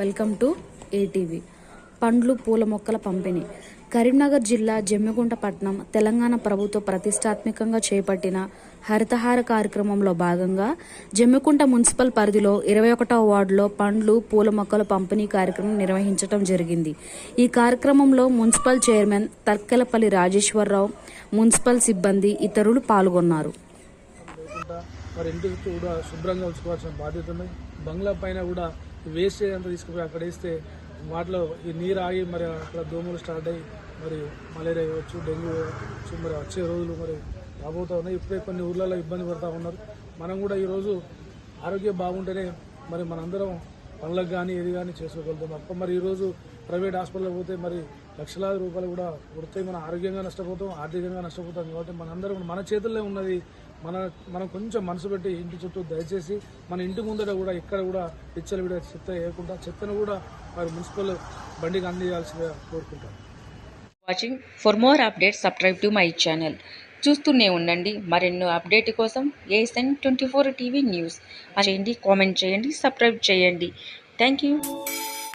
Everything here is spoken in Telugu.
Welcome to ATV. పండ్లు పూల మొక్కల పంపిణీ. కరీంనగర్ జిల్లా జమ్మికుంట పట్టణం తెలంగాణ ప్రభుత్వం ప్రతిష్టాత్మకంగా చేపట్టిన హరితహార కార్యక్రమంలో భాగంగా జమ్మికుంట మున్సిపల్ పరిధిలో 21వ వార్డులో పండ్లు పూల మొక్కల పంపిణీ కార్యక్రమం నిర్వహించడం జరిగింది. ఈ కార్యక్రమంలో మున్సిపల్ చైర్మన్ తర్కెలపల్లి రాజేశ్వరరావు, మున్సిపల్ సిబ్బంది ఇతరులు పాల్గొన్నారు. మరి ఇంటి చుట్టూ కూడా శుభ్రంగా ఉంచుకోవాల్సిన బాధ్యత ఉంది. బంగ్లా పైన కూడా వేస్టేజ్ అంతా తీసుకుపోయి అక్కడ వేస్తే వాటిలో ఈ నీరు ఆగి మరి అక్కడ దోమలు స్టార్ట్ అయ్యి మరి మలేరియా కావచ్చు, డెంగ్యూ కావచ్చు, మరి వచ్చే రోజులు మరి రాబోతూ ఉన్నాయి. ఇప్పుడే కొన్ని ఊర్లలో ఇబ్బంది పడుతూ ఉన్నారు. మనం కూడా ఈరోజు ఆరోగ్యం బాగుంటేనే మరి మనందరం పనులకు కానీ ఏది కానీ చేసుకోగలుగుతాం. అప్ప మరి ఈరోజు ప్రైవేట్ హాస్పిటల్కి పోతే మరి లక్షలాది రూపాయలు కూడా కొడితే మనం ఆరోగ్యంగా నష్టపోతాం, ఆర్థికంగా నష్టపోతాం. కాబట్టి మనందరం మన చేతుల్లో ఉన్నది. మనం కొంచెం మనసు పెట్టి ఇంటి చుట్టూ దయచేసి మన ఇంటి ముందర కూడా ఎక్కడ కూడా పిచ్చలు విడ చెత్త వేయకుండా చెత్తను కూడా మరి మున్సిపల్ బండికి అందించాల్సిగా కోరుకుంటాం. Watching for more updates subscribe to my channel. చూస్తూనే ఉండండి. మరెన్నో అప్డేట్ కోసం ASN24 టీవీ న్యూస్ చేయండి, కామెంట్ చేయండి, సబ్స్క్రైబ్ చేయండి. Thank you.